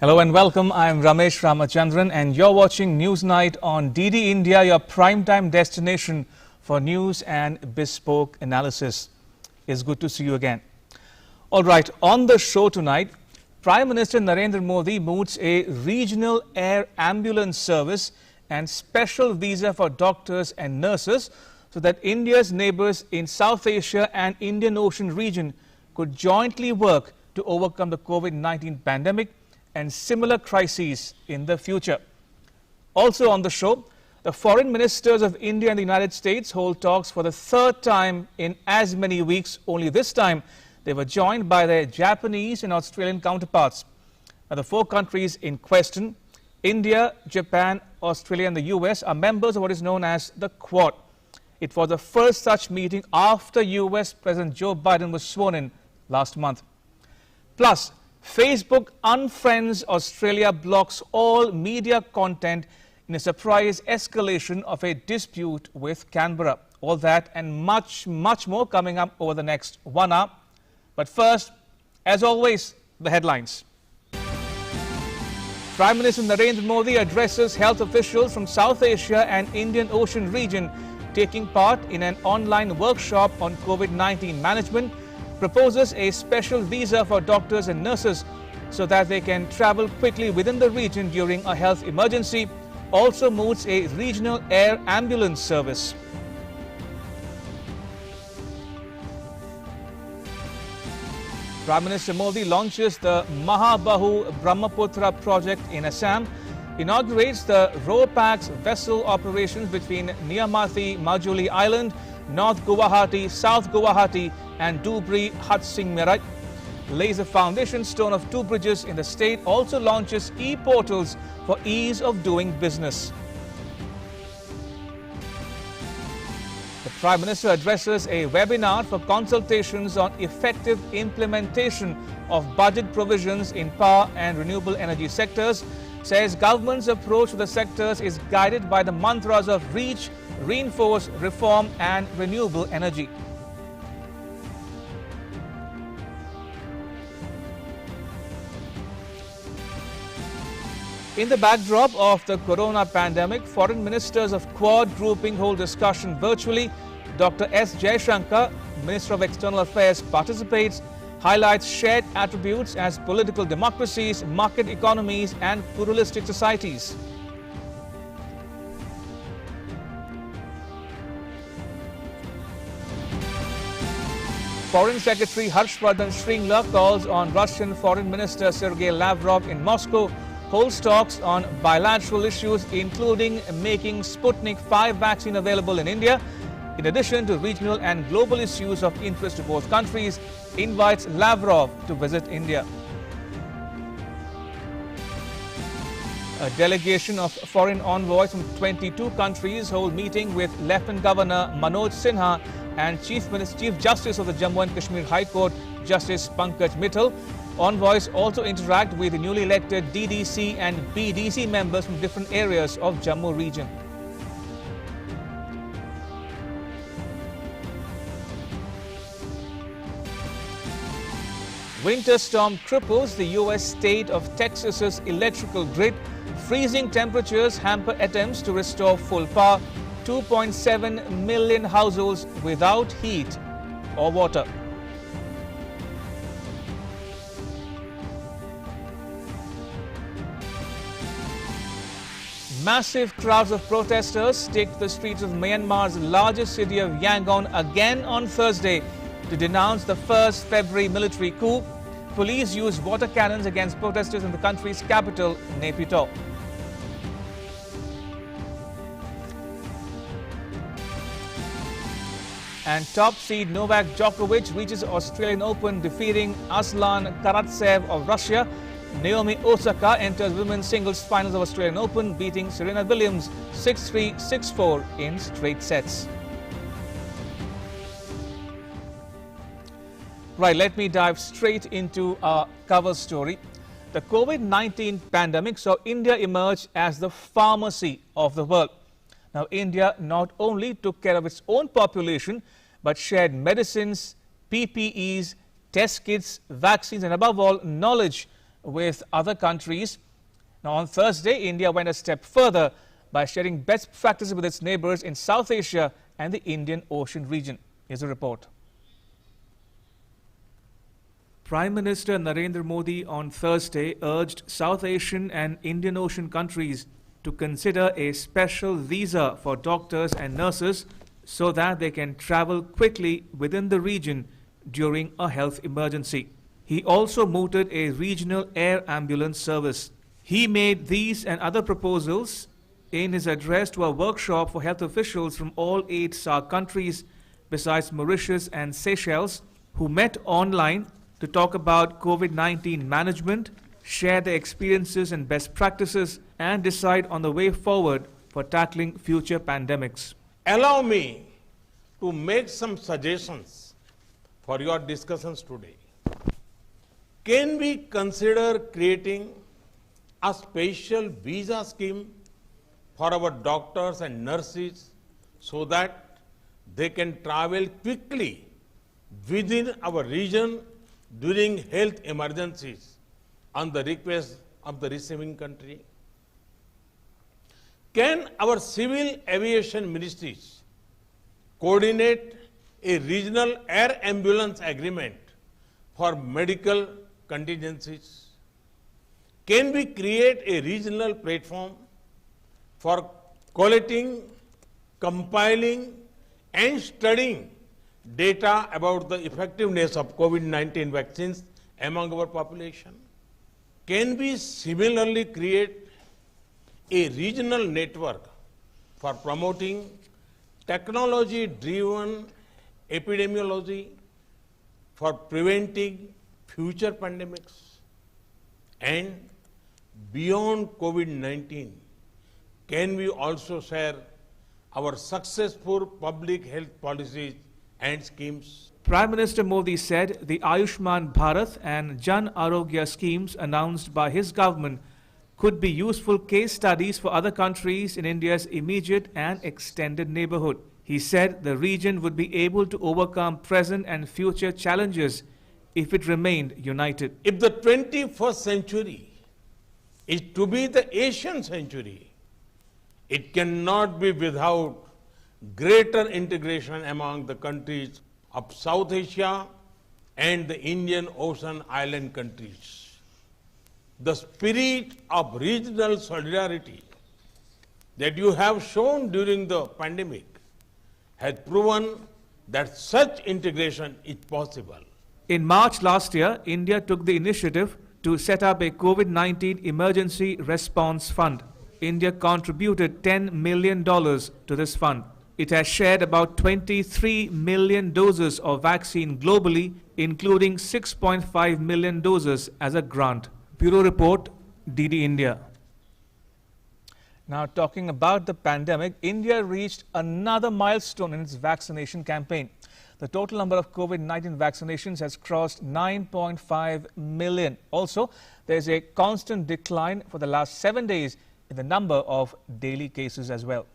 Hello and welcome. I am Ramesh Ramachandran and you're watching Newsnight on DD India, your primetime destination for news and bespoke analysis. It's good to see you again. All right, on the show tonight, Prime Minister Narendra Modi moots a regional air ambulance service and special visa for doctors and nurses so that India's neighbors in South Asia and Indian Ocean region could jointly work to overcome the COVID-19 pandemic and similar crises in the future. Also on the show, the foreign ministers of India and the United States hold talks for the third time in as many weeks. Only this time, they were joined by their Japanese and Australian counterparts. Now, the four countries in question, India, Japan, Australia and the US, are members of what is known as the Quad. It was the first such meeting after US President Joe Biden was sworn in last month. Plus, Facebook unfriends Australia, blocks all media content in a surprise escalation of a dispute with Canberra. All that and much more coming up over the next 1 hour. But first, as always, the headlines. Prime Minister Narendra Modi addresses health officials from South Asia and Indian Ocean region taking part in an online workshop on COVID-19 management, proposes a special visa for doctors and nurses so that they can travel quickly within the region during a health emergency, also moots a regional air ambulance service. Prime Minister Modi launches the Mahabahu-Brahmaputra project in Assam, inaugurates the Ro-Pax vessel operations between Neamati-Majuli Island, North Guwahati, South Guwahati and Dhubri-Hatsingimari, lays the foundation stone of 2 bridges in the state, also launches e-portals for ease of doing business. The Prime Minister addresses a webinar for consultations on effective implementation of budget provisions in power and renewable energy sectors, says government's approach to the sectors is guided by the mantras of reach, reinforce, reform and renewable energy. In the backdrop of the corona pandemic, foreign ministers of Quad grouping hold discussion virtually. Dr. S. Jaishankar, Minister of External Affairs, participates, highlights shared attributes as political democracies, market economies and pluralistic societies. Foreign Secretary Harshvardhan Shringla calls on Russian Foreign Minister Sergei Lavrov in Moscow, holds talks on bilateral issues including making Sputnik 5 vaccine available in India, in addition to regional and global issues of interest to both countries, invites Lavrov to visit India. A delegation of foreign envoys from 22 countries hold meeting with Lieutenant Governor Manoj Sinha and Chief Justice of the Jammu and Kashmir High Court, Justice Pankaj Mittal. Envoys also interact with the newly elected DDC and BDC members from different areas of Jammu region. Winter storm cripples the U.S. state of Texas's electrical grid. Freezing temperatures hamper attempts to restore full power. 2.7 million households without heat or water. Massive crowds of protesters take to the streets of Myanmar's largest city of Yangon again on Thursday to denounce the 1st February military coup. Police used water cannons against protesters in the country's capital, Naypyidaw. And top seed Novak Djokovic reaches Australian Open, defeating Aslan Karatsev of Russia. Naomi Osaka enters women's singles finals of Australian Open, beating Serena Williams 6-3, 6-4 in straight sets. Right, let me dive straight into our cover story. The COVID-19 pandemic saw India emerge as the pharmacy of the world. Now, India not only took care of its own population, but shared medicines, PPEs, test kits, vaccines, and above all, knowledge with other countries. Now, on Thursday, India went a step further by sharing best practices with its neighbors in South Asia and the Indian Ocean region. Here's a report. Prime Minister Narendra Modi on Thursday urged South Asian and Indian Ocean countries to consider a special visa for doctors and nurses so that they can travel quickly within the region during a health emergency. He also mooted a regional air ambulance service. He made these and other proposals in his address to a workshop for health officials from all 8 SAARC countries, besides Mauritius and Seychelles, who met online to talk about COVID-19 management, share their experiences and best practices, and decide on the way forward for tackling future pandemics. Allow me to make some suggestions for your discussions today. Can we consider creating a special visa scheme for our doctors and nurses so that they can travel quickly within our region during health emergencies on the request of the receiving country? Can our civil aviation ministries coordinate a regional air ambulance agreement for medical contingencies? Can we create a regional platform for collating, compiling, and studying data about the effectiveness of COVID-19 vaccines among our population? Can we similarly create a regional network for promoting technology-driven epidemiology for preventing future pandemics? And beyond COVID-19, can we also share our successful public health policies and schemes? Prime Minister Modi said the Ayushman Bharat and Jan Arogya schemes announced by his government could be useful case studies for other countries in India's immediate and extended neighborhood. He said the region would be able to overcome present and future challenges if it remained united. If the 21st century is to be the Asian century, it cannot be without greater integration among the countries of South Asia and the Indian Ocean island countries. The spirit of regional solidarity that you have shown during the pandemic has proven that such integration is possible. In March last year, India took the initiative to set up a COVID-19 emergency response fund. India contributed $10 million to this fund. It has shared about 23 million doses of vaccine globally, including 6.5 million doses as a grant. Bureau Report, DD India. Now, talking about the pandemic, India reached another milestone in its vaccination campaign. The total number of COVID-19 vaccinations has crossed 9.5 million. Also, there is a constant decline for the last 7 days in the number of daily cases as well.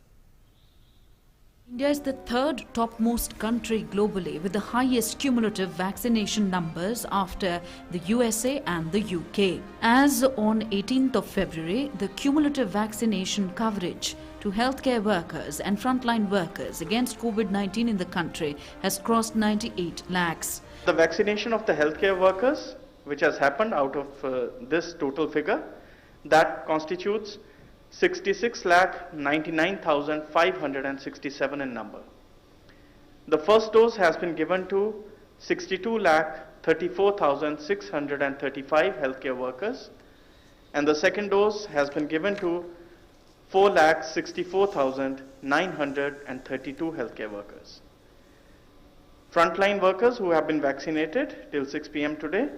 India is the third topmost country globally with the highest cumulative vaccination numbers after the USA and the UK. As on 18th of February, the cumulative vaccination coverage to healthcare workers and frontline workers against COVID-19 in the country has crossed 98 lakhs. The vaccination of the healthcare workers, which has happened out of this total figure, that constitutes 66,99,567 in number. The first dose has been given to 62,34,635 healthcare workers, and the second dose has been given to 4,64,932 healthcare workers. Frontline workers who have been vaccinated till 6 p.m. today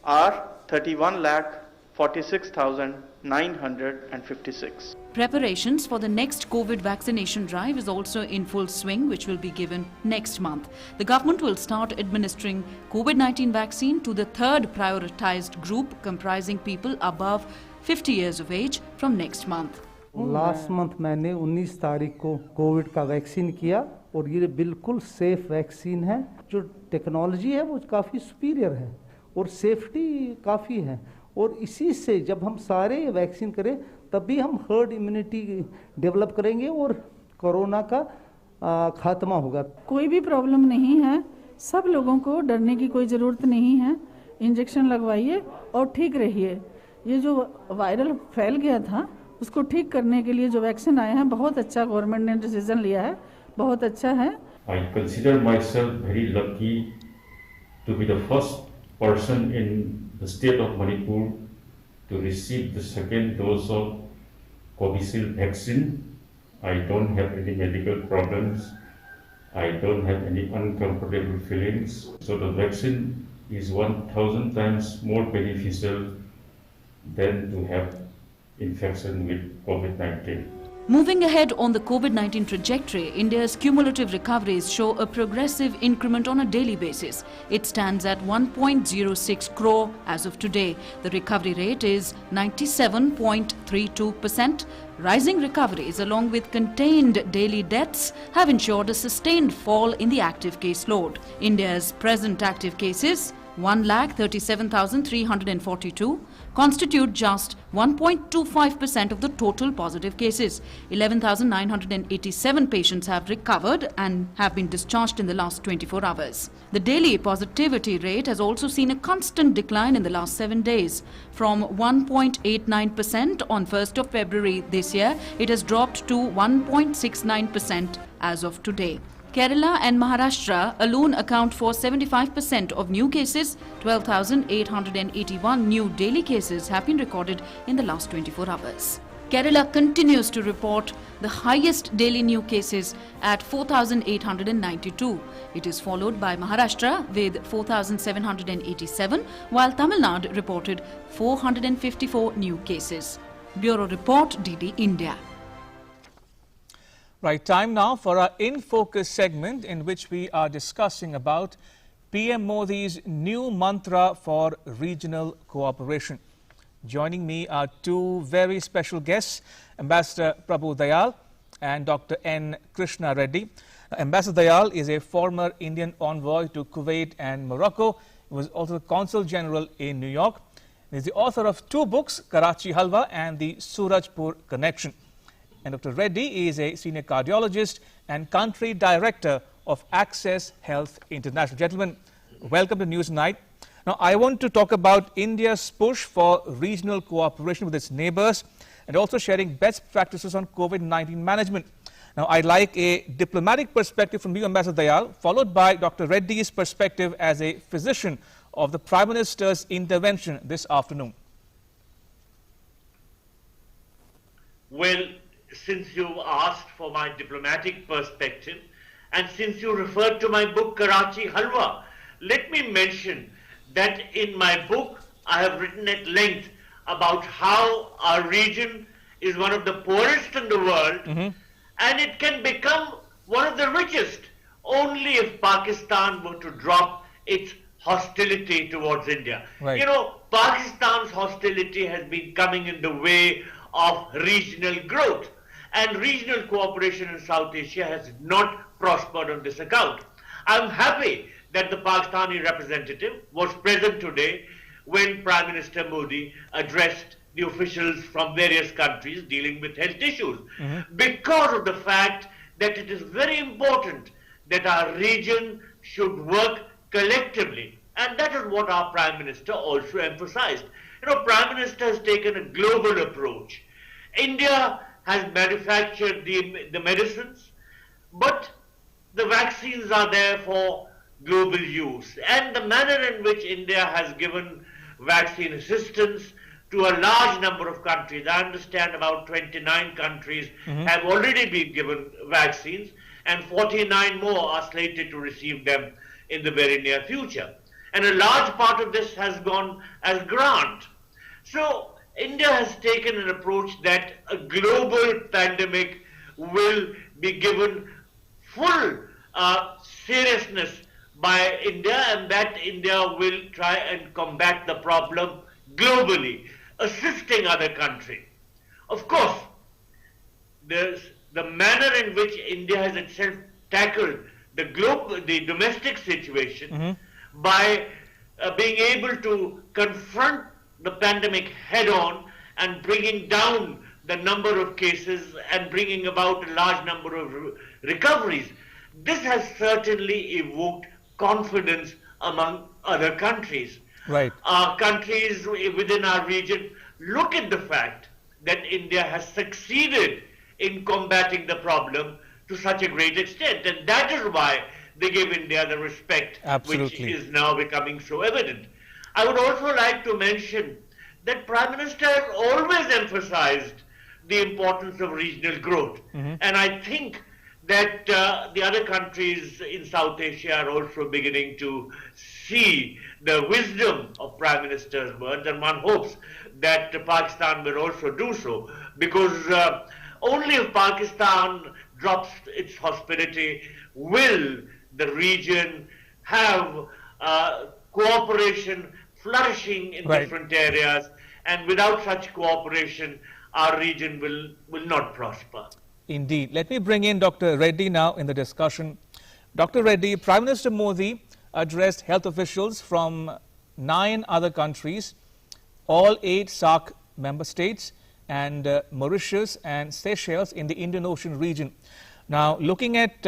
are 31,46,956. Preparations for the next COVID vaccination drive is also in full swing, which will be given next month. The government will start administering COVID-19 vaccine to the third prioritized group comprising people above 50 years of age from next month. Last month मैंने 19 तारीख को Covid का vaccine किया और ये बिल्कुल safe vaccine है। जो टेक्नोलॉजी है वो काफ़ी सुपीरियर है और सेफ्टी काफ़ी है और इसी से जब हम सारे वैक्सीन करें तभी हम हर्ड इम्यूनिटी डेवलप करेंगे और कोरोना का खात्मा होगा। कोई भी प्रॉब्लम नहीं है, सब लोगों को डरने की कोई ज़रूरत नहीं है। इंजेक्शन लगवाइए और ठीक रहिए। ये जो वायरल फैल गया था उसको ठीक करने के लिए जो वैक्सीन आए हैं, बहुत अच्छा गवर्नमेंट ने डिसीजन लिया है, बहुत अच्छा है। I consider myself very lucky to be the first person in the state of Manipur to receive the second dose of Covishield vaccine. I don't have any medical problems. I don't have any uncomfortable feelings. So the vaccine is 1,000 times more beneficial than to have infection with COVID-19. Moving ahead on the COVID-19 trajectory, India's cumulative recoveries show a progressive increment on a daily basis. It stands at 1.06 crore as of today. The recovery rate is 97.32%. Rising recoveries along with contained daily deaths have ensured a sustained fall in the active case load. India's present active cases, 1,37,342, constitute just 1.25% of the total positive cases. 11,987 patients have recovered and have been discharged in the last 24 hours. The daily positivity rate has also seen a constant decline in the last 7 days. From 1.89% on 1st of February this year, it has dropped to 1.69% as of today. Kerala and Maharashtra alone account for 75% of new cases. 12,881 new daily cases have been recorded in the last 24 hours. Kerala continues to report the highest daily new cases at 4,892. It is followed by Maharashtra with 4,787, while Tamil Nadu reported 454 new cases. Bureau Report, DD India. Right, time now for our In Focus segment in which we are discussing about PM Modi's new mantra for regional cooperation. Joining me are two very special guests, Ambassador Prabhu Dayal and Dr. N. Krishna Reddy. Ambassador Dayal is a former Indian envoy to Kuwait and Morocco. He was also the Consul General in New York. He is the author of two books, Karachi Halwa and the Surajpur Connection. And Dr. Reddy is a senior cardiologist and country director of Access Health International. Gentlemen, welcome to News Night. Now, I want to talk about India's push for regional cooperation with its neighbors and also sharing best practices on COVID-19 management. Now, I'd like a diplomatic perspective from you, Ambassador Dayal, followed by Dr. Reddy's perspective as a physician of the Prime Minister's intervention this afternoon. Well, since you asked for my diplomatic perspective and since you referred to my book Karachi Halwa, let me mention that in my book I have written at length about how our region is one of the poorest in the world and it can become one of the richest only if Pakistan were to drop its hostility towards India. Right. You know, Pakistan's hostility has been coming in the way of regional growth. And regional cooperation in South Asia has not prospered on this account. I'm happy that the Pakistani representative was present today when Prime Minister Modi addressed the officials from various countries dealing with health issues, because of the fact that it is very important that our region should work collectively. And that is what our Prime Minister also emphasized. You know, Prime Minister has taken a global approach. India has manufactured the medicines, but the vaccines are there for global use. And the manner in which India has given vaccine assistance to a large number of countries, I understand about 29 countries have already been given vaccines, and 49 more are slated to receive them in the very near future. And a large part of this has gone as grant. So India has taken an approach that a global pandemic will be given full seriousness by India, and that India will try and combat the problem globally, assisting other countries. Of course, there's the manner in which India has itself tackled the domestic situation by being able to confront the pandemic head on and bringing down the number of cases and bringing about a large number of recoveries. This has certainly evoked confidence among other countries. Right. Countries within our region look at the fact that India has succeeded in combating the problem to such a great extent, and that is why they give India the respect which is now becoming so evident. I would also like to mention that Prime Minister has always emphasized the importance of regional growth, and I think that the other countries in South Asia are also beginning to see the wisdom of Prime Minister's words, and one hopes that Pakistan will also do so, because only if Pakistan drops its hostility will the region have cooperation flourishing in different areas, and without such cooperation our region will not prosper. Indeed. Let me bring in Dr. Reddy now in the discussion. Dr. Reddy, Prime Minister Modi addressed health officials from 9 other countries, all 8 SAARC member states, and Mauritius and Seychelles in the Indian Ocean region. Now, looking at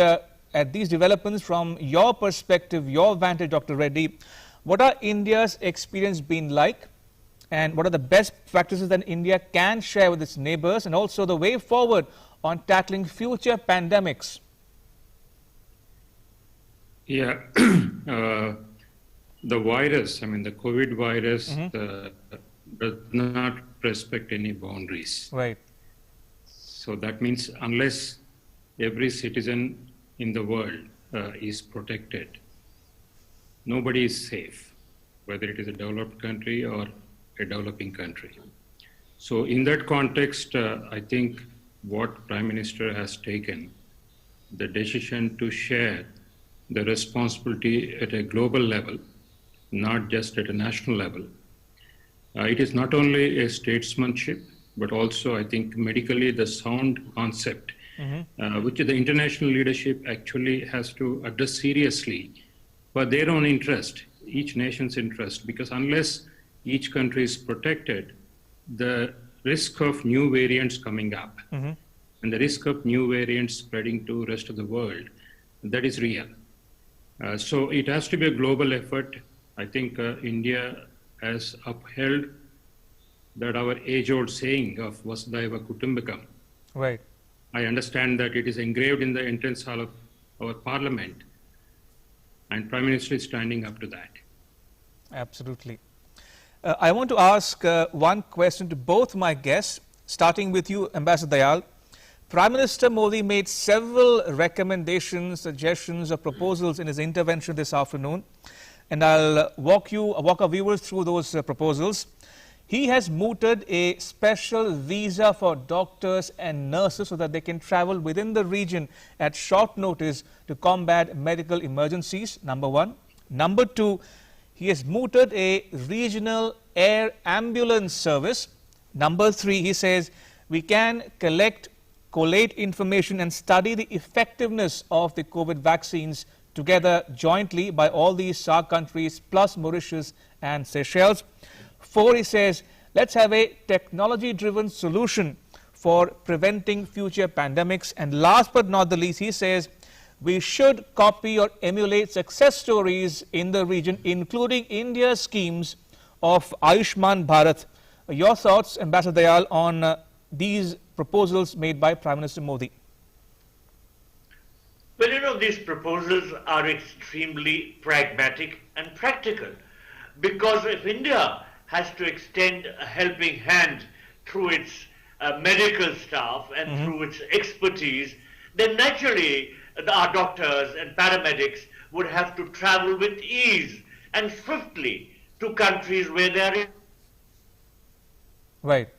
these developments from your perspective, your vantage, Dr. Reddy, what are India's experience been like, and what are the best practices that India can share with its neighbors, and also the way forward on tackling future pandemics? Yeah, the virus, I mean the COVID virus does not respect any boundaries. Right. So that means unless every citizen in the world is protected, nobody is safe, whether it is a developed country or a developing country. So in that context, I think what Prime Minister has taken, the decision to share the responsibility at a global level, not just at a national level. It is not only a statesmanship, but also I think medically the sound concept, which the international leadership actually has to address seriously for their own interest, each nation's interest, because unless each country is protected, the risk of new variants coming up and the risk of new variants spreading to the rest of the world, that is real. So it has to be a global effort. I think India has upheld that our age-old saying of Vasudhaiva Kutumbakam. Right. I understand that it is engraved in the entrance hall of our parliament, and Prime Minister is standing up to that. Absolutely. I want to ask one question to both my guests, starting with you, Ambassador Dayal. Prime Minister Modi made several recommendations, suggestions, or proposals in his intervention this afternoon, and I'll walk our viewers through those proposals. He has mooted a special visa for doctors and nurses so that they can travel within the region at short notice to combat medical emergencies, number one. Number two, he has mooted a regional air ambulance service. Number three, he says we can collate information and study the effectiveness of the COVID vaccines together jointly by all these SAARC countries plus Mauritius and Seychelles. 4, he says, let's have a technology-driven solution for preventing future pandemics. And last but not the least, he says, we should copy or emulate success stories in the region, including India's schemes of Ayushman Bharat. Your thoughts, Ambassador Dayal, on these proposals made by Prime Minister Modi? Well, you know, these proposals are extremely pragmatic and practical, because if India has to extend a helping hand through its medical staff and through its expertise, then naturally our doctors and paramedics would have to travel with ease and swiftly to countries where they are. Right.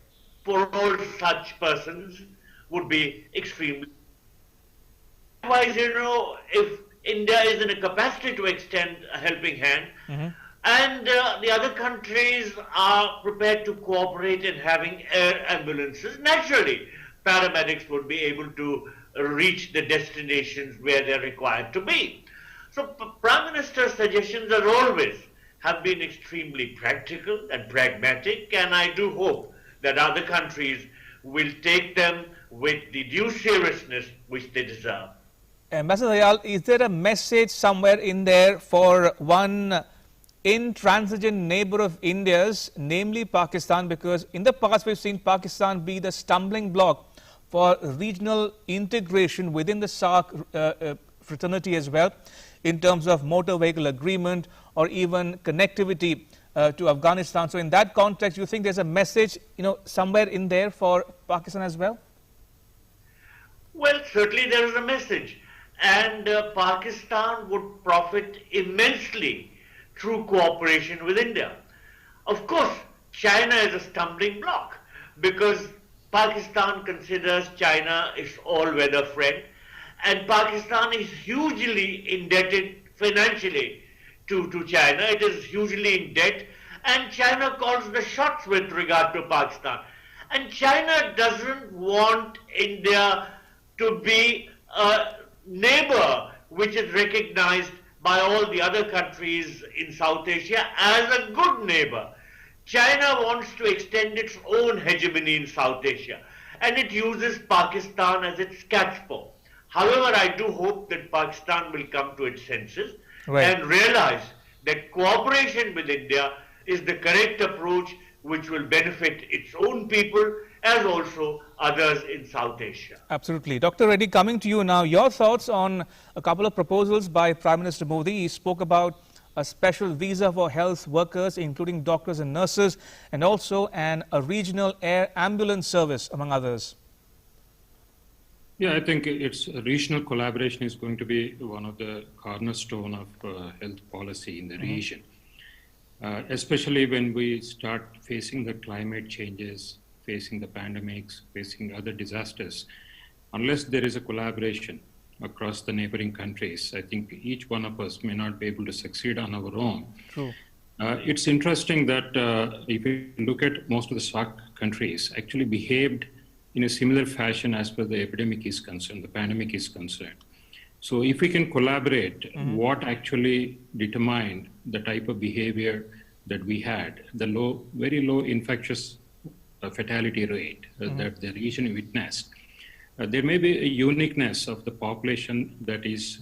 For all such persons would be extremely. Otherwise, you know, if India is in a capacity to extend a helping hand, and the other countries are prepared to cooperate in having air ambulances, naturally paramedics would be able to reach the destinations where they're required to be. So Prime Minister's suggestions are always have been extremely practical and pragmatic, and I do hope that other countries will take them with the due seriousness which they deserve. Ambassador Dayal, is there a message somewhere in there for one intransigent neighbor of India's, namely Pakistan? Because in the past we've seen Pakistan be the stumbling block for regional integration within the SAARC fraternity as well, in terms of motor vehicle agreement or even connectivity to Afghanistan. So in that context, you think there's a message, somewhere in there for Pakistan as well? Well, certainly there is a message, and Pakistan would profit immensely through cooperation with India. Of course, China is a stumbling block because Pakistan considers China its all-weather friend, and Pakistan is hugely indebted financially to China. It is hugely in debt, and China calls the shots with regard to Pakistan. And China doesn't want India to be a neighbor which is recognized by all the other countries in South Asia as a good neighbor. China wants to extend its own hegemony in South Asia, and it uses Pakistan as its catchpole. However, I do hope that Pakistan will come to its senses and realize that cooperation with India is the correct approach which will benefit its own people as also others in South Asia. Absolutely. Dr. Reddy, coming to you now, your thoughts on a couple of proposals by Prime Minister Modi. He spoke about a special visa for health workers, including doctors and nurses, and also a regional air ambulance service, among others. Yeah, I think regional collaboration is going to be one of the cornerstone of health policy in the region, especially when we start facing the climate changes, facing the pandemics, facing other disasters. Unless there is a collaboration across the neighboring countries, I think each one of us may not be able to succeed on our own. True. It's interesting that if you look at most of the SAARC countries actually behaved in a similar fashion as per the epidemic is concerned, the pandemic is concerned. So if we can collaborate, what actually determined the type of behavior that we had, the very low infectious fatality rate that the region witnessed, there may be a uniqueness of the population that is...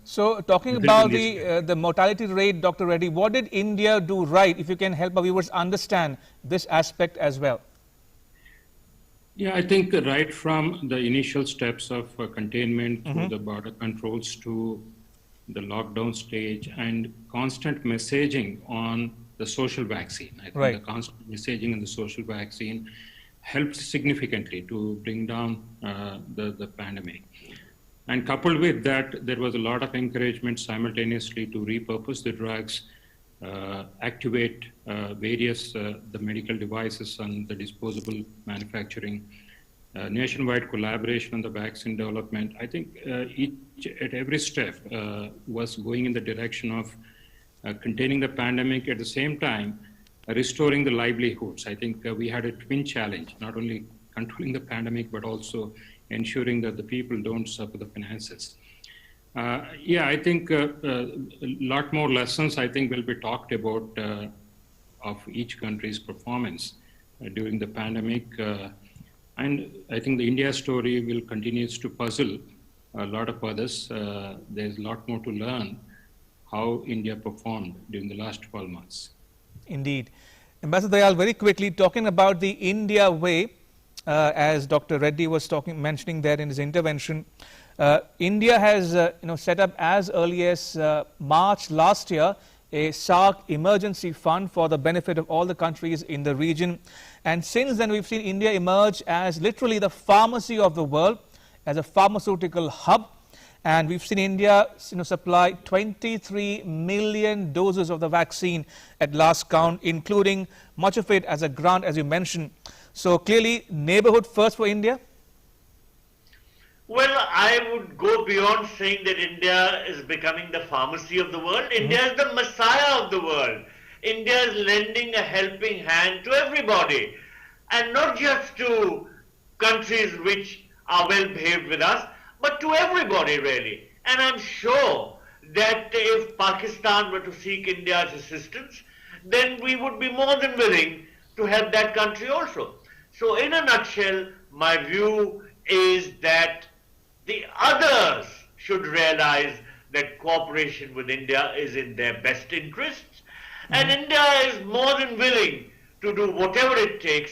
So talking about the mortality rate, Dr. Reddy, what did India do right, if you can help our viewers understand this aspect as well? Yeah, I think right from the initial steps of containment through the border controls to the lockdown stage and constant messaging on the social vaccine. I think the constant messaging on the social vaccine helped significantly to bring down the pandemic. And coupled with that, there was a lot of encouragement simultaneously to repurpose the drugs, activate various the medical devices and the disposable manufacturing, nationwide collaboration on the vaccine development. I think each at every step was going in the direction of containing the pandemic, at the same time restoring the livelihoods. I think we had a twin challenge, not only controlling the pandemic, but also ensuring that the people don't suffer the finances. Yeah, I think a lot more lessons, I think, will be talked about of each country's performance during the pandemic. And I think the India story will continue to puzzle a lot of others. There's a lot more to learn how India performed during the last 12 months. Indeed. Ambassador Dayal, very quickly, talking about the India way, as Dr. Reddy was mentioning there in his intervention, India has set up as early as March last year a SAARC emergency fund for the benefit of all the countries in the region. And since then, we've seen India emerge as literally the pharmacy of the world, as a pharmaceutical hub. And we've seen India supply 23 million doses of the vaccine at last count, including much of it as a grant, as you mentioned. So clearly, neighborhood first for India? Well, I would go beyond saying that India is becoming the pharmacy of the world. India is the messiah of the world. India is lending a helping hand to everybody, and not just to countries which are well behaved with us, but to everybody really. And I'm sure that if Pakistan were to seek India's assistance, then we would be more than willing to help that country also. So in a nutshell, my view is that the others should realize that cooperation with India is in their best interests, and India is more than willing to do whatever it takes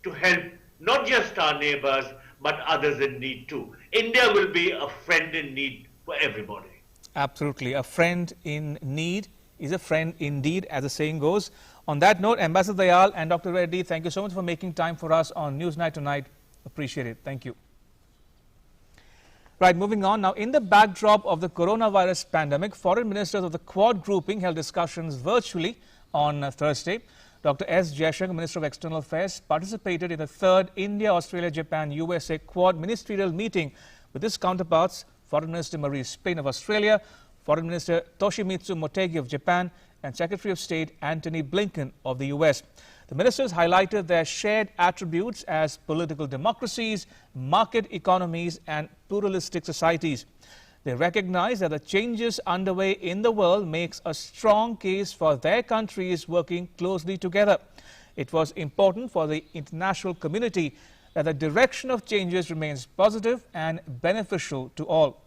to help not just our neighbors, but others in need too. India will be a friend in need for everybody. Absolutely. A friend in need is a friend indeed, as the saying goes. On that note, Ambassador Dayal and Dr. Reddy, thank you so much for making time for us on Newsnight tonight. Appreciate it. Thank you. Right, moving on. Now, in the backdrop of the coronavirus pandemic, foreign ministers of the Quad grouping held discussions virtually on Thursday. Dr. S. Jaishankar, Minister of External Affairs, participated in the third India, Australia, Japan, USA Quad ministerial meeting with his counterparts, Foreign Minister Marie Spain of Australia, Foreign Minister Toshimitsu Motegi of Japan, and Secretary of State Antony Blinken of the US. The ministers highlighted their shared attributes as political democracies, market economies, and pluralistic societies. They recognize that the changes underway in the world makes a strong case for their countries working closely together. It was important for the international community that the direction of changes remains positive and beneficial to all.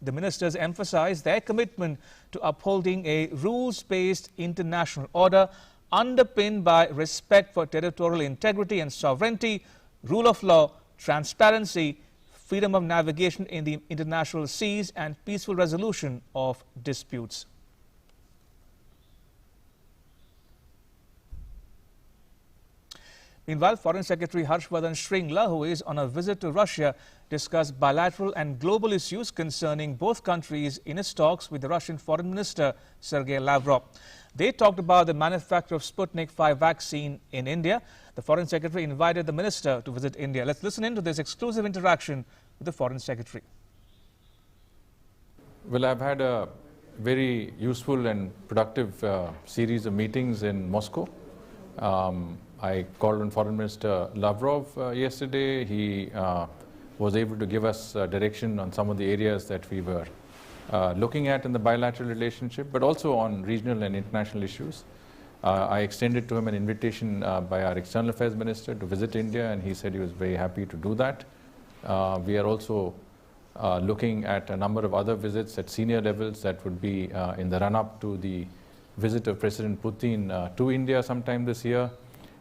The ministers emphasized their commitment to upholding a rules-based international order underpinned by respect for territorial integrity and sovereignty, rule of law, transparency, freedom of navigation in the international seas, and peaceful resolution of disputes. Meanwhile, Foreign Secretary Harshvardhan Shringla, who is on a visit to Russia, discussed bilateral and global issues concerning both countries in his talks with the Russian Foreign Minister Sergei Lavrov. They talked about the manufacture of Sputnik V vaccine in India. The Foreign Secretary invited the minister to visit India. Let's listen in to this exclusive interaction with the Foreign Secretary. Well, I've had a very useful and productive series of meetings in Moscow. I called on Foreign Minister Lavrov yesterday. He was able to give us direction on some of the areas that we were looking at in the bilateral relationship, but also on regional and international issues. I extended to him an invitation by our External Affairs Minister to visit India, and he said he was very happy to do that. We are also looking at a number of other visits at senior levels that would be in the run-up to the visit of President Putin to India sometime this year.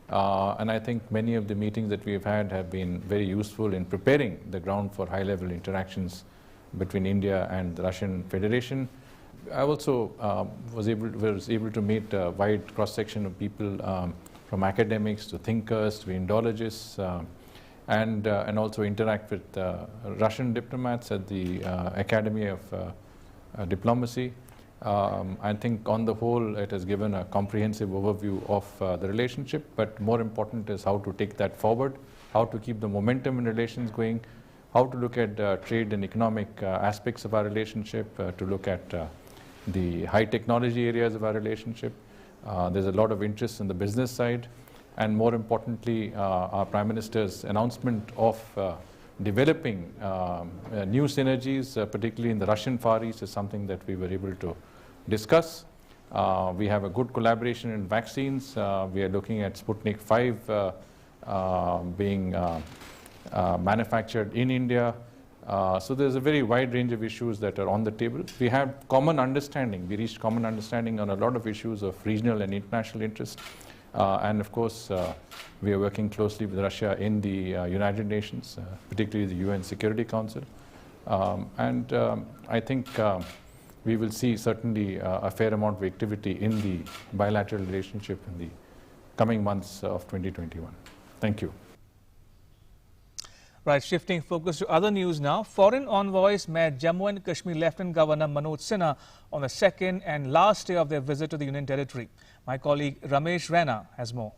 And I think many of the meetings that we have had have been very useful in preparing the ground for high-level interactions between India and the Russian Federation. I also was able to meet a wide cross-section of people, from academics to thinkers to Indologists, and also interact with Russian diplomats at the Academy of Diplomacy. I think on the whole it has given a comprehensive overview of the relationship, but more important is how to take that forward, how to keep the momentum in relations going, how to look at trade and economic aspects of our relationship, to look at the high technology areas of our relationship. There's a lot of interest in the business side, and more importantly, our Prime Minister's announcement of developing new synergies, particularly in the Russian Far East, is something that we were able to discuss. We have a good collaboration in vaccines. We are looking at Sputnik V being manufactured in India. So there's a very wide range of issues that are on the table. We have common understanding. We reached common understanding on a lot of issues of regional and international interest. And of course, we are working closely with Russia in the United Nations, particularly the UN Security Council. I think we will see certainly a fair amount of activity in the bilateral relationship in the coming months of 2021. Thank you. Right, shifting focus to other news now. Foreign envoys met Jammu and Kashmir Lieutenant Governor Manoj Sinha on the second and last day of their visit to the Union Territory. My colleague Ramesh Raina has more.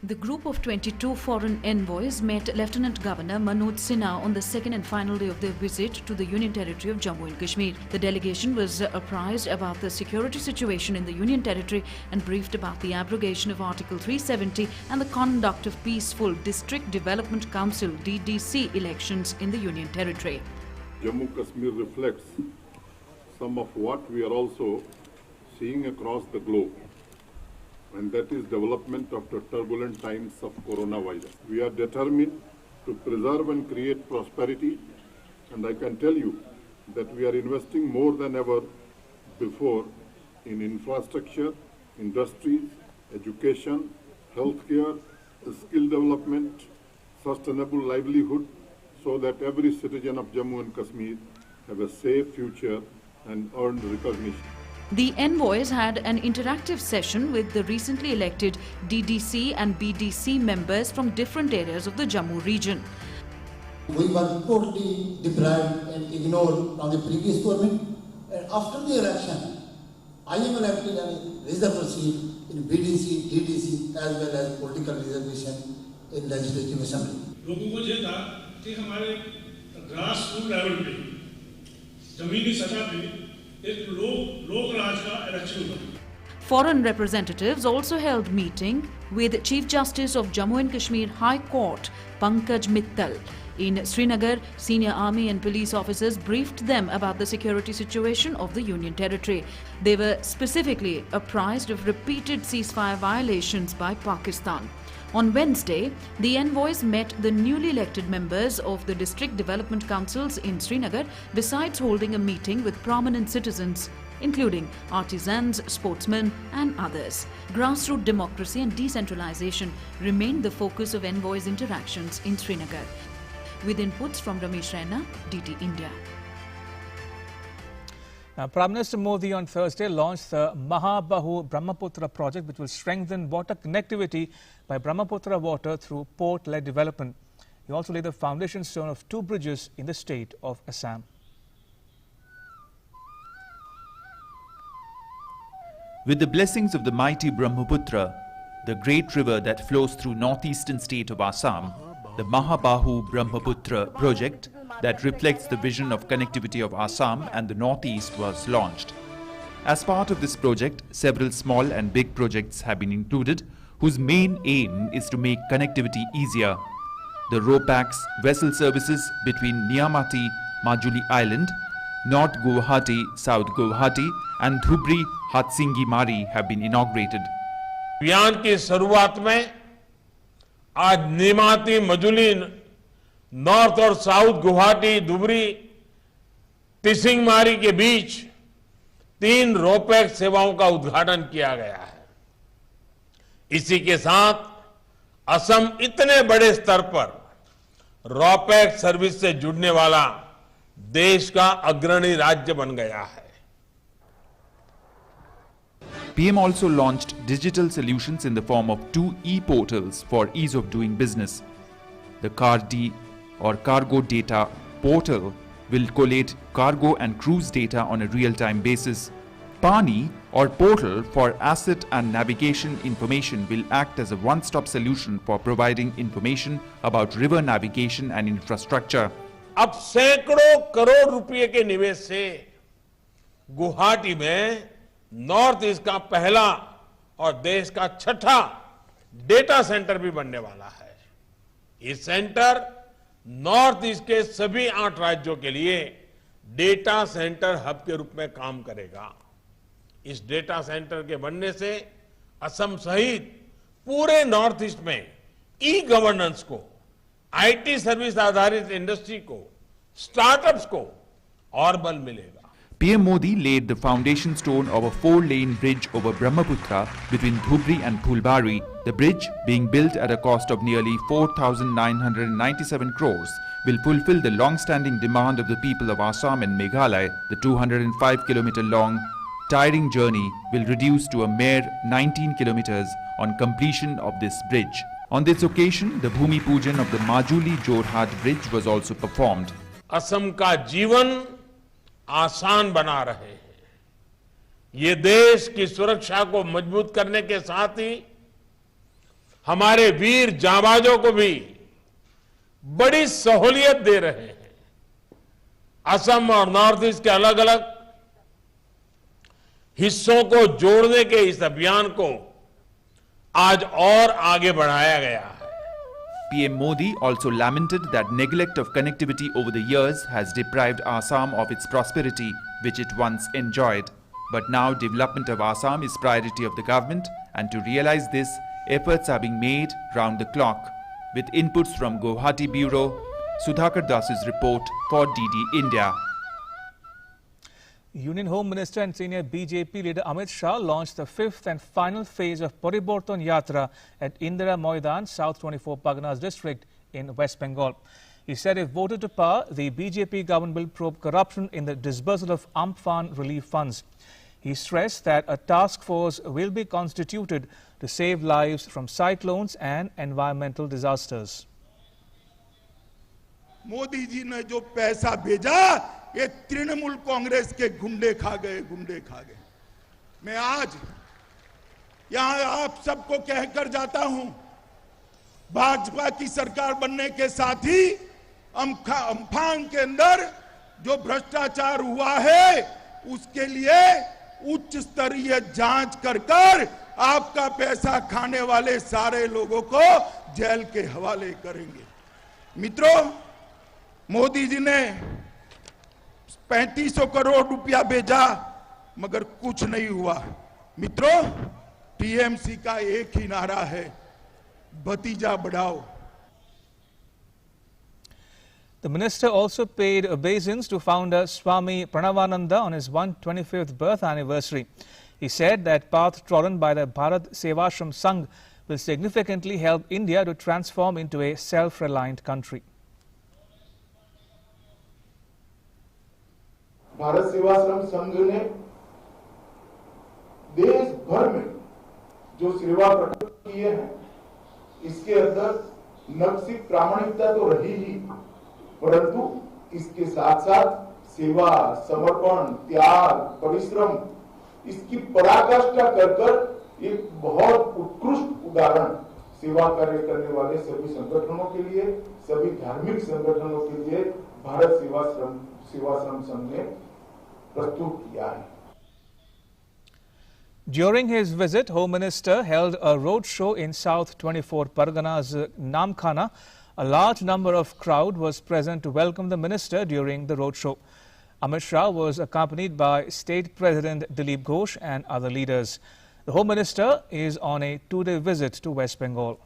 The group of 22 foreign envoys met Lieutenant Governor Manoj Sinha on the second and final day of their visit to the Union Territory of Jammu and Kashmir. The delegation was apprised about the security situation in the Union Territory and briefed about the abrogation of Article 370 and the conduct of peaceful District Development Council (DDC) elections in the Union Territory. Jammu Kashmir reflects some of what we are also seeing across the globe, and that is development after turbulent times of coronavirus. We are determined to preserve and create prosperity, and I can tell you that we are investing more than ever before in infrastructure, industries, education, healthcare, skill development, sustainable livelihood, so that every citizen of Jammu and Kashmir have a safe future and earned recognition. The envoys had an interactive session with the recently elected DDC and BDC members from different areas of the Jammu region. We were totally deprived and ignored from the previous government, and after the election, I am elected and reserved seat in BDC, DDC as well as political reservation in Legislative Assembly. लोगों को ये था कि हमारे grass root level पे जमीनी सतह पे एक लोक राज का इलेक्शन हुआ. Foreign representatives also held meeting with Chief Justice of Jammu and Kashmir High Court, Pankaj Mittal. In Srinagar, senior army and police officers briefed them about the security situation of the Union Territory. They were specifically apprised of repeated ceasefire violations by Pakistan. On Wednesday, the envoys met the newly elected members of the District Development Councils in Srinagar, besides holding a meeting with prominent citizens, including artisans, sportsmen and others. Grassroots democracy and decentralization remained the focus of envoys' interactions in Srinagar. With inputs from Ramesh Raina, DD India. Now, Prime Minister Modi on Thursday launched the Mahabahu-Brahmaputra project, which will strengthen water connectivity by Brahmaputra water through port-led development. He also laid the foundation stone of 2 bridges in the state of Assam. With the blessings of the mighty Brahmaputra, the great river that flows through northeastern state of Assam, the Mahabahu-Brahmaputra project that reflects the vision of connectivity of Assam and the northeast was launched. As part of this project, several small and big projects have been included, whose main aim is to make connectivity easier. The Ro-Pax vessel services between Neamati-Majuli Island, North Guwahati-South Guwahati and Dhubri-Hatsingimari have been inaugurated. अभियान की शुरुआत में आज Neamati Majuli north और south Guwahati Dhubri Tisingmari के बीच 3 RoPax सेवाओं का उद्घाटन किया गया है. इसी के साथ असम इतने बड़े स्तर पर रोपैक्स सर्विस से जुड़ने वाला देश का अग्रणी राज्य बन गया है. PM also launched digital solutions in the form of 2 e-portals for ease of doing business. The CARD or Cargo Data Portal will collate cargo and cruise data on a real-time basis. PANI or Portal for Asset and Navigation Information will act as a one-stop solution for providing information about river navigation and infrastructure. अब सैकड़ों करोड़ रुपए के निवेश से गुवाहाटी में north east का पहला और देश का 6ठा डेटा सेंटर भी बनने वाला है. इस सेंटर नॉर्थ ईस्ट के सभी 8 राज्यों के लिए डेटा सेंटर हब के रूप में काम करेगा. इस डेटा सेंटर के बनने से असम सहित पूरे नॉर्थ ईस्ट में ई गवर्नेंस को, आईटी सर्विस आधारित इंडस्ट्री को, स्टार्टअप्स को और बल मिलेगा. PM Modi laid the foundation stone of a 4-lane bridge over Brahmaputra between Dhubri and Phulbari. The bridge, being built at a cost of nearly 4,997 crores, will fulfill the long-standing demand of the people of Assam and Meghalaya. The 205-kilometer-long, tiring journey will reduce to a mere 19 kilometers on completion of this bridge. On this occasion, the Bhumi Pujan of the Majuli-Jorhat bridge was also performed. Assam का जीवन आसान बना रहे हैं. ये देश की सुरक्षा को मजबूत करने के साथ ही हमारे वीर जांबाजों को भी बड़ी सहूलियत दे रहे हैं. असम और नॉर्थ ईस्ट के अलग अलग हिस्सों को जोड़ने के इस अभियान को आज और आगे बढ़ाया गया है. PM Modi also lamented that neglect of connectivity over the years has deprived Assam of its prosperity, which it once enjoyed. But now development of Assam is priority of the government, and to realize this, efforts are being made round the clock. With inputs from Guwahati Bureau, Sudhakar Das's report for DD India. Union Home Minister and senior BJP leader Amit Shah launched the fifth and final phase of Pariborton Yatra at Indira Maidan, South 24 Parganas district in West Bengal. He said if voted to power, the BJP government will probe corruption in the disbursal of Amphan relief funds. He stressed that a task force will be constituted to save lives from cyclones and environmental disasters. Modi ji ने जो पैसा भेजा ये तृणमूल कांग्रेस के गुंडे खा गए मैं आज यहां आप सबको कहकर जाता हूं भाजपा की सरकार बनने के साथ ही अम्फान के अंदर जो भ्रष्टाचार हुआ है उसके लिए उच्च स्तरीय जांच कर आपका पैसा खाने वाले सारे लोगों को जेल के हवाले करेंगे। मित्रों, मोदी जी ने 3500 करोड़ रुपया भेजा मगर कुछ नहीं हुआ। मित्रों, टीएमसी का एक ही नारा है, भतीजा बढ़ाओ। The minister also paid obeisance to founder Swami Pranavananda on his 125th birth anniversary. He said that path trodden by the Bharat Sevashram Sangh will significantly help India to transform into a self-reliant country. Bharat Sevashram संघ ने देश भर में जो सेवा प्रकट किए हैं इसके अंदर न सिर्फ प्रामाणिकता तो रही ही परंतु इसके साथ साथ सेवा, समर्पण, त्याग, परिश्रम इसकी पराकाष्ठा कर एक बहुत उत्कृष्ट उदाहरण सेवा कार्य करने वाले सभी संगठनों के लिए, सभी धार्मिक संगठनों के लिए भारत सेवाश्रम संघ ने प्रस्तुत किया है। During his visit, Home Minister held a road show in South 24 Parganas Namkhana. A large number of crowd was present to welcome the minister during the road show. Amit Shah was accompanied by State President Dilip Ghosh and other leaders. The Home Minister is on a two-day visit to West Bengal.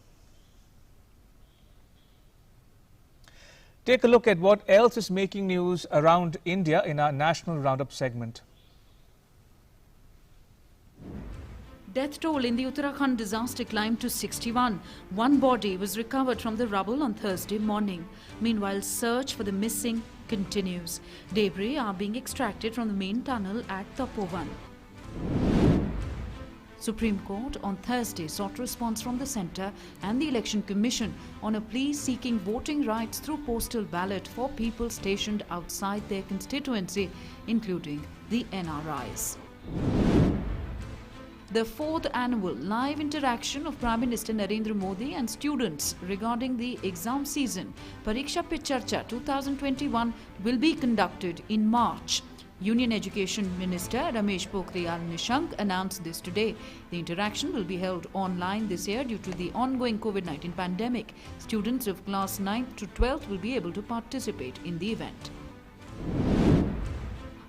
Take a look at what else is making news around India in our National Roundup segment. Death toll in the Uttarakhand disaster climbed to 61. One body was recovered from the rubble on Thursday morning. Meanwhile, search for the missing continues. Debris are being extracted from the main tunnel at Tapovan. Supreme Court on Thursday sought response from the Centre and the Election Commission on a plea seeking voting rights through postal ballot for people stationed outside their constituency, including the NRIs. The fourth annual live interaction of Prime Minister Narendra Modi and students regarding the exam season, Pariksha Pe Charcha 2021, will be conducted in March. Union Education Minister Ramesh Pokhriyal Nishank announced this today. The interaction will be held online this year due to the ongoing COVID-19 pandemic. Students of class 9th to 12th will be able to participate in the event.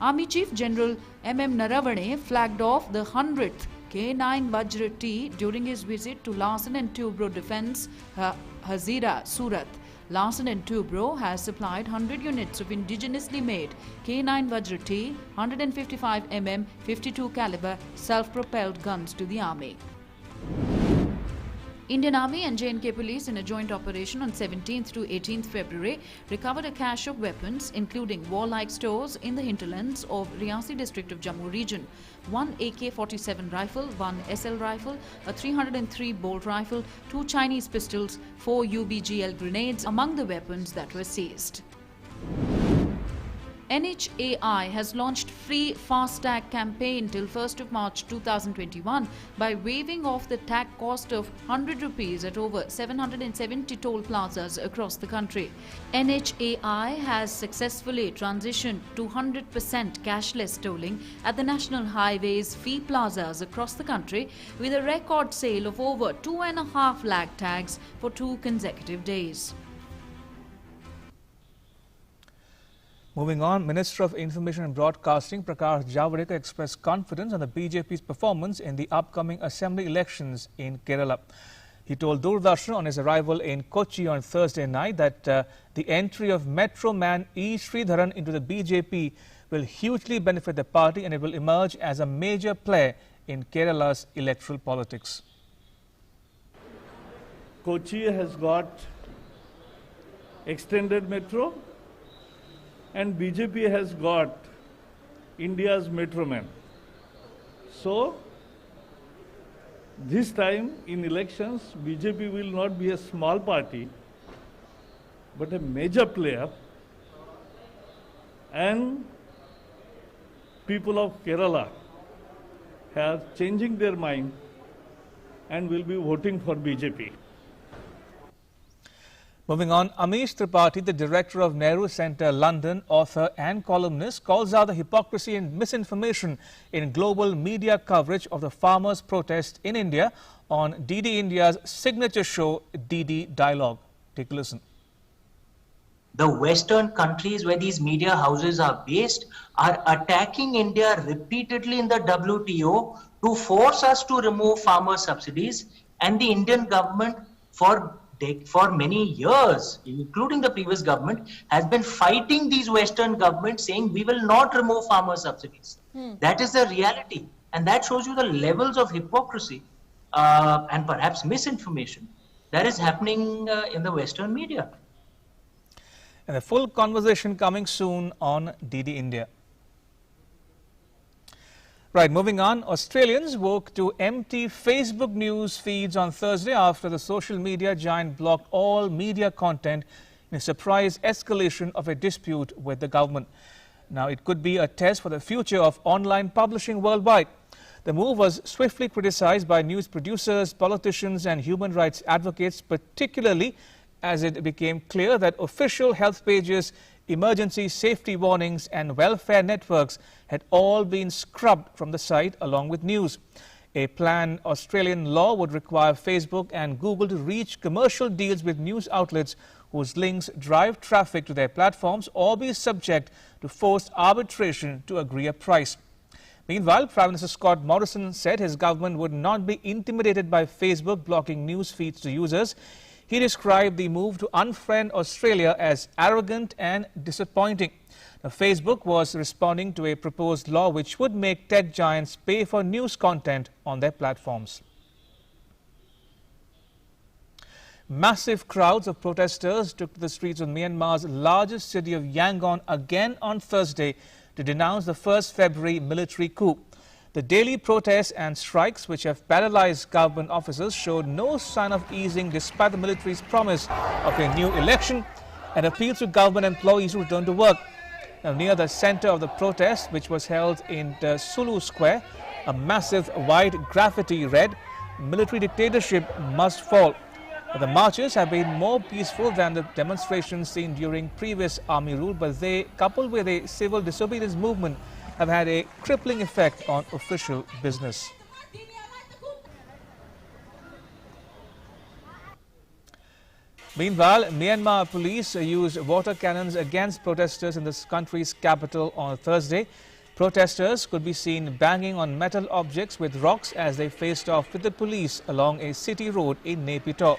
Army Chief General M.M. Naravane flagged off the 100th K9 Vajra T during his visit to Larsen & Toubro Defence Hazira, Surat. Larsen & Toubro has supplied 100 units of indigenously made K9 Vajra T, 155 mm, 52 caliber self-propelled guns to the army. Indian Army and J&K Police in a joint operation on 17th to 18th February recovered a cache of weapons including warlike stores in the hinterlands of Riyasi district of Jammu region. One AK-47 rifle, one SL rifle, a 303 bolt rifle, 2 Chinese pistols, 4 UBGL grenades among the weapons that were seized. NHAI has launched free FASTag campaign till 1st of March 2021 by waiving off the tag cost of 100 rupees at over 770 toll plazas across the country. NHAI has successfully transitioned to 100% cashless tolling at the national highways fee plazas across the country with a record sale of over 2.5 lakh tags for 2 consecutive days. Moving on, Minister of Information and Broadcasting Prakash Javadekar expressed confidence on the BJP's performance in the upcoming assembly elections in Kerala. He told Doordarshan on his arrival in Kochi on Thursday night that the entry of Metro man E. Sridharan into the BJP will hugely benefit the party and it will emerge as a major player in Kerala's electoral politics. Kochi has got extended metro, and BJP has got India's metro man. So, this time in elections, BJP will not be a small party, but a major player, and people of Kerala have changing their mind and will be voting for BJP. Moving on, Amish Tripathi, the director of Nehru Centre, London, author and columnist, calls out the hypocrisy and misinformation in global media coverage of the farmers' protest in India on DD India's signature show, DD Dialogue. Take a listen. The Western countries where these media houses are based are attacking India repeatedly in the WTO to force us to remove farmer subsidies, and the Indian government for many years, including the previous government, has been fighting these Western governments saying we will not remove farmer subsidies. That is the reality, and that shows you the levels of hypocrisy and perhaps misinformation that is happening in the Western media. And a full conversation coming soon on DD India. Right, moving on, Australians woke to empty Facebook news feeds on Thursday after the social media giant blocked all media content in a surprise escalation of a dispute with the government. Now, it could be a test for the future of online publishing worldwide. The move was swiftly criticized by news producers, politicians and human rights advocates, particularly as it became clear that official health pages, emergency safety warnings and welfare networks had all been scrubbed from the site along with news. A planned Australian law would require Facebook and Google to reach commercial deals with news outlets whose links drive traffic to their platforms or be subject to forced arbitration to agree a price. Meanwhile, Prime Minister Scott Morrison said his government would not be intimidated by Facebook blocking news feeds to users. He described the move to unfriend Australia as arrogant and disappointing. Now, Facebook was responding to a proposed law which would make tech giants pay for news content on their platforms. Massive crowds of protesters took to the streets of Myanmar's largest city of Yangon again on Thursday to denounce the 1st February military coup. The daily protests and strikes, which have paralyzed government officers, showed no sign of easing despite the military's promise of a new election and appeals to government employees to return to work. Now, near the center of the protest, which was held in the Sulu Square, a massive white graffiti read, "Military dictatorship must fall." The marches have been more peaceful than the demonstrations seen during previous army rule, but they, coupled with a civil disobedience movement, have had a crippling effect on official business. Meanwhile, Myanmar police used water cannons against protesters in this country's capital on Thursday. Protesters could be seen banging on metal objects with rocks as they faced off with the police along a city road in Naypyidaw.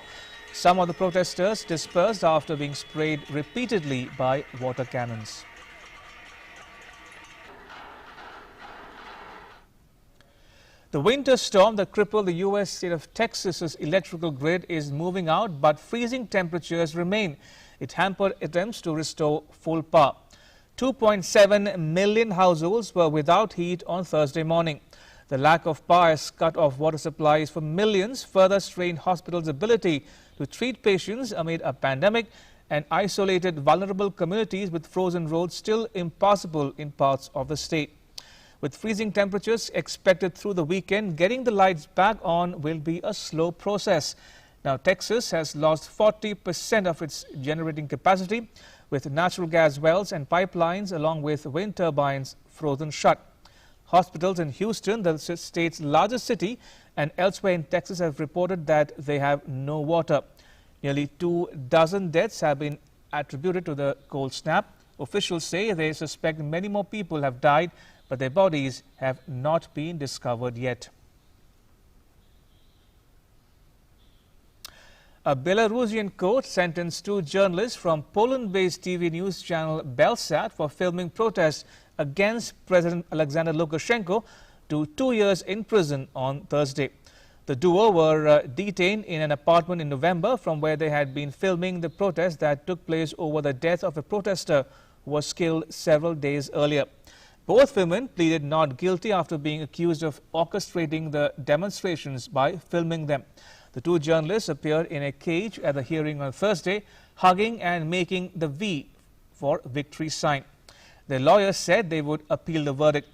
Some of the protesters dispersed after being sprayed repeatedly by water cannons. The winter storm that crippled the U.S. state of Texas's electrical grid is moving out, but freezing temperatures remain. It hampered attempts to restore full power. 2.7 million households were without heat on Thursday morning. The lack of power has cut off water supplies for millions, further strained hospitals' ability to treat patients amid a pandemic and isolated vulnerable communities with frozen roads still impassable in parts of the state. With freezing temperatures expected through the weekend, getting the lights back on will be a slow process. Now, Texas has lost 40% of its generating capacity, with natural gas wells and pipelines along with wind turbines frozen shut. Hospitals in Houston, the state's largest city, and elsewhere in Texas have reported that they have no water. Nearly 24 deaths have been attributed to the cold snap. Officials say they suspect many more people have died, but their bodies have not been discovered yet. A Belarusian court sentenced 2 journalists from Poland-based TV news channel Belsat for filming protests against President Alexander Lukashenko to 2 years in prison on Thursday. The duo were detained in an apartment in November from where they had been filming the protest that took place over the death of a protester who was killed several days earlier. Both women pleaded not guilty after being accused of orchestrating the demonstrations by filming them. The 2 journalists appeared in a cage at the hearing on Thursday, hugging and making the V for victory sign. Their lawyers said they would appeal the verdict.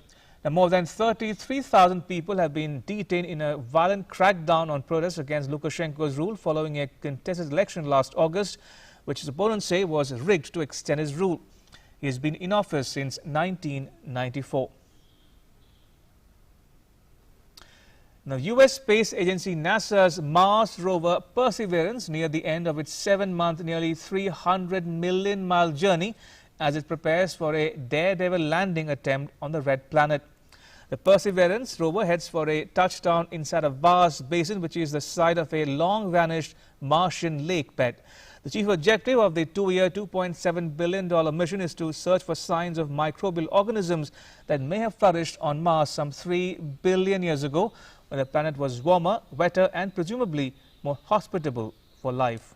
Now, more than 33,000 people have been detained in a violent crackdown on protests against Lukashenko's rule following a contested election last August, which his opponents say was rigged to extend his rule. He has been in office since 1994. Now, U.S. space agency NASA's Mars rover Perseverance near the end of its 7-month, nearly 300 million-mile journey as it prepares for a daredevil landing attempt on the red planet. The Perseverance rover heads for a touchdown inside a vast basin, which is the site of a long-vanished Martian lake bed. The chief objective of the 2-year, $2.7 billion mission is to search for signs of microbial organisms that may have flourished on Mars some 3 billion years ago, when the planet was warmer, wetter, and presumably more hospitable for life.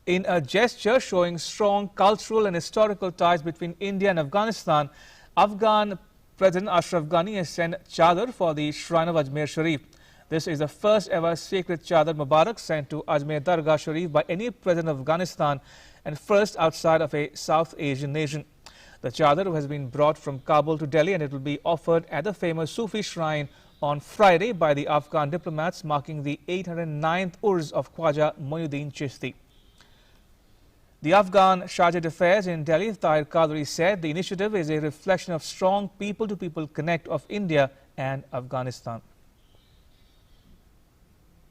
In a gesture showing strong cultural and historical ties between India and Afghanistan, Afghan President Ashraf Ghani has sent chadar for the shrine of Ajmer Sharif. This is the first ever sacred chadar Mubarak sent to Ajmer Dargah Sharif by any president of Afghanistan, and first outside of a South Asian nation. The chadar has been brought from Kabul to Delhi, and it will be offered at the famous Sufi shrine on Friday by the Afghan diplomats, marking the 809th Urs of Khwaja Moinuddin Chishti. The Afghan Chargé d'Affaires in Delhi, Tahir Qadri, said the initiative is a reflection of strong people-to-people connect of India and Afghanistan.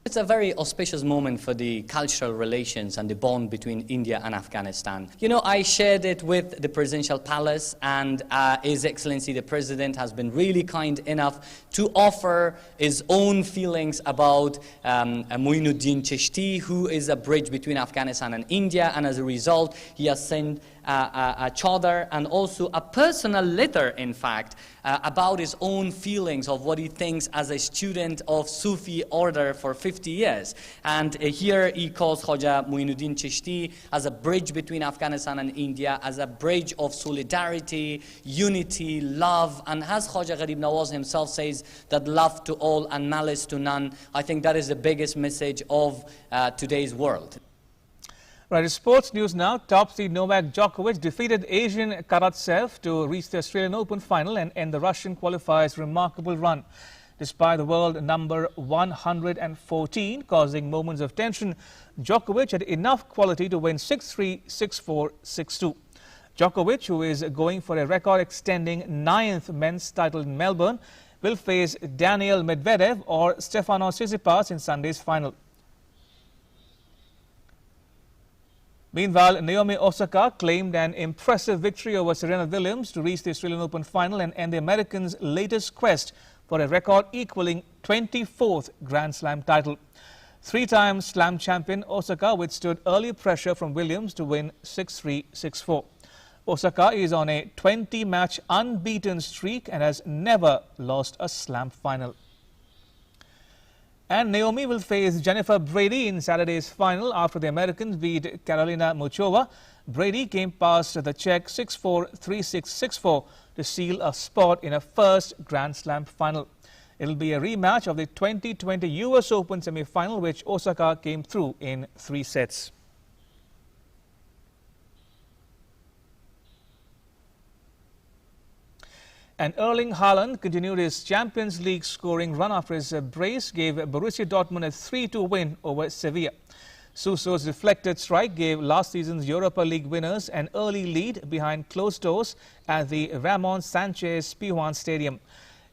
It's a very auspicious moment for the cultural relations and the bond between India and Afghanistan. You know, I shared it with the Presidential Palace, and His Excellency the President has been really kind enough to offer his own feelings about Moinuddin Chishti, who is a bridge between Afghanistan and India, and as a result, he has sent a chadar and also a personal letter, in fact, about his own feelings of what he thinks as a student of Sufi order for 50 years. And here he calls Khwaja Moinuddin Chishti as a bridge between Afghanistan and India, as a bridge of solidarity, unity, love, and as Khwaja Gharib Nawaz himself says, that love to all and malice to none. I think that is the biggest message of today's world. Right, sports news now. Top seed Novak Djokovic defeated Asian Karatsev to reach the Australian Open final and end the Russian qualifier's remarkable run. Despite the world number 114 causing moments of tension, Djokovic had enough quality to win 6-3, 6-4, 6-2. Djokovic, who is going for a record-extending 9th men's title in Melbourne, will face Daniil Medvedev or Stefanos Tsitsipas in Sunday's final. Meanwhile, Naomi Osaka claimed an impressive victory over Serena Williams to reach the Australian Open final and end the Americans' latest quest for a record equaling 24th Grand Slam title. 3-time Slam champion Osaka withstood early pressure from Williams to win 6-3, 6-4. Osaka is on a 20-match unbeaten streak and has never lost a Slam final. And Naomi will face Jennifer Brady in Saturday's final after the Americans beat Karolina Muchova. Brady came past the Czech 6-4, 3-6, 6-4 to seal a spot in a first Grand Slam final. It'll be a rematch of the 2020 US Open semi-final, which Osaka came through in 3 sets. And Erling Haaland continued his Champions League scoring run after his brace gave Borussia Dortmund a 3-2 win over Sevilla. Suso's deflected strike gave last season's Europa League winners an early lead behind closed doors at the Ramon Sanchez Pizjuan Stadium.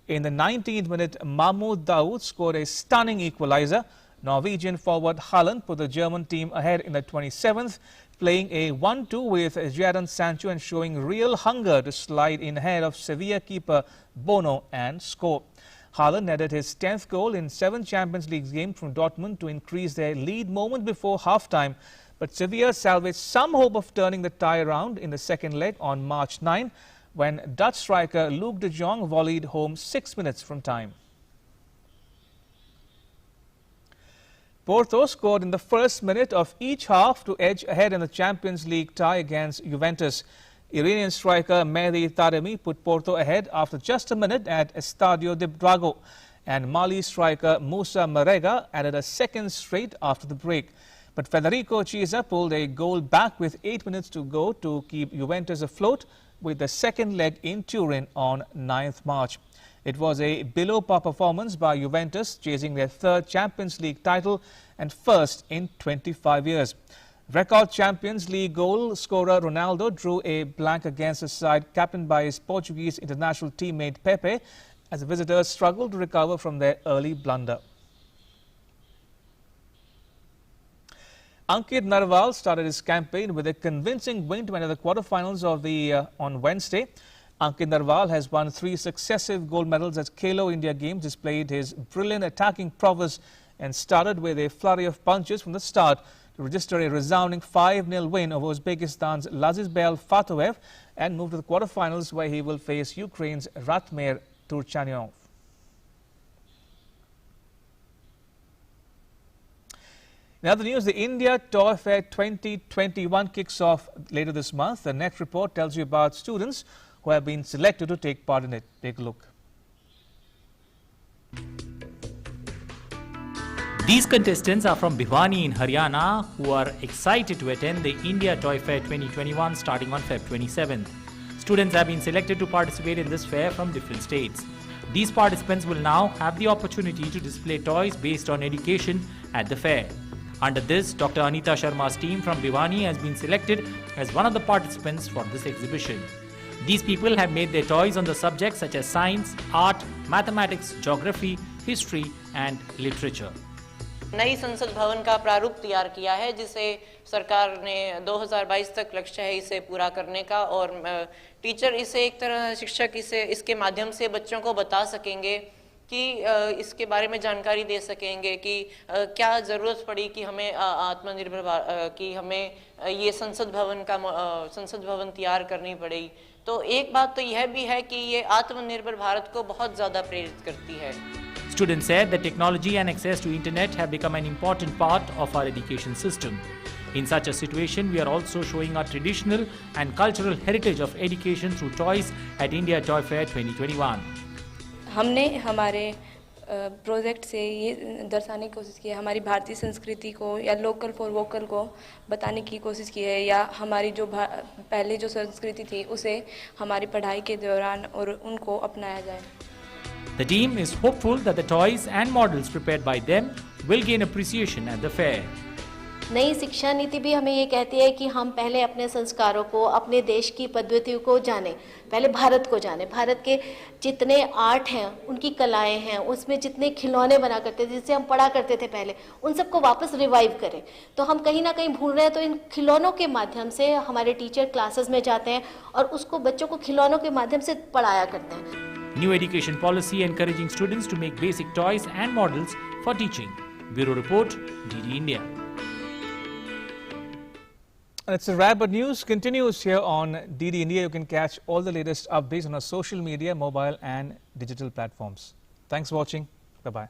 In the 19th minute, Mahmoud Daoud scored a stunning equalizer. Norwegian forward Haaland put the German team ahead in the 27th, playing a 1-2 with Jadon Sancho and showing real hunger to slide in ahead of Sevilla keeper Bono and score. Haaland netted his 10th goal in 7 Champions League games from Dortmund to increase their lead moment before half-time. But Sevilla salvaged some hope of turning the tie around in the second leg on March 9, when Dutch striker Luc de Jong volleyed home 6 minutes from time. Porto scored in the first minute of each half to edge ahead in the Champions League tie against Juventus. Iranian striker Mehdi Taremi put Porto ahead after just a minute at Estadio de Braga, and Mali striker Moussa Marega added a second straight after the break. But Federico Chiesa pulled a goal back with 8 minutes to go to keep Juventus afloat with the second leg in Turin on 9th March. It was a below-par performance by Juventus, chasing their 3rd Champions League title and first in 25 years. Record Champions League goal scorer Ronaldo drew a blank against a side captained by his Portuguese international teammate Pepe as the visitors struggled to recover from their early blunder. Ankit Narwal started his campaign with a convincing win to enter the quarterfinals of on Wednesday. Ankit Narwal has won 3 successive gold medals at Khelo India Games, displayed his brilliant attacking prowess and started with a flurry of punches from the start to register a resounding 5-0 win over Uzbekistan's Lazizbek Fatoev and move to the quarterfinals, where he will face Ukraine's Ratmir Turchanyov. In other news, the India Toy Fair 2021 kicks off later this month. The next report tells you about students who have been selected to take part in it. Take a look. These contestants are from Bhiwani in Haryana, who are excited to attend the India Toy Fair 2021 starting on Feb 27th. Students have been selected to participate in this fair from different states. These participants will now have the opportunity to display toys based on education at the fair. Under this, Dr. Anita Sharma's team from Bhiwani has been selected as one of the participants for this exhibition. These people have made their toys on the subjects such as science, art, mathematics, geography, history and literature. नई संसद भवन का प्रारूप तैयार किया है, जिसे सरकार ने 2022 तक लक्ष्य है इसे पूरा करने का, और टीचर इसे एक तरह शिक्षक इसे इसके माध्यम से बच्चों को बता सकेंगे कि इसके बारे में जानकारी दे सकेंगे कि क्या ज़रूरत पड़ी कि हमें आत्मनिर्भर कि हमें ये संसद भवन तैयार करनी पड़ी. तो एक बात तो यह भी है कि ये आत्मनिर्भर भारत को बहुत ज़्यादा प्रेरित करती है. Students said that technology and access to internet have become an important part of our education system. In such a situation, we are also showing our traditional and cultural heritage of education through toys at India Toy Fair 2021. हमने हमारे project से ये दर्शाने की कोशिश की है हमारी भारतीय संस्कृति को या लोकल फॉर वोकल को बताने की कोशिश की है, या हमारी जो पहले जो संस्कृति थी उसे हमारी पढ़ाई के दौरान और उनको अपनाया जाए. The team is hopeful that the toys and models prepared by them will gain appreciation at the fair. नई शिक्षा नीति भी हमें ये कहती है कि हम पहले अपने संस्कारों को, अपने देश की पद्धतियों को जानें, पहले भारत को जानें. भारत के जितने आर्ट हैं, उनकी कलाएं हैं, उसमें जितने खिलौने बना करते थे, जिससे हम पढ़ा करते थे पहले, उन सबको वापस रिवाइव करें. तो हम कहीं ना कहीं भूल रहे हैं. तो इन खिलौनों के माध्यम से हमारे टीचर क्लासेस में जाते हैं और उसको बच्चों को खिलौनों के माध्यम से पढ़ाया करते हैं. New education policy encouraging students to make basic toys and models for teaching. Bureau Report, DD India. And it's a wrap, but news continues here on DD India. You can catch all the latest updates on our social media, mobile and digital platforms. Thanks for watching. Bye-bye.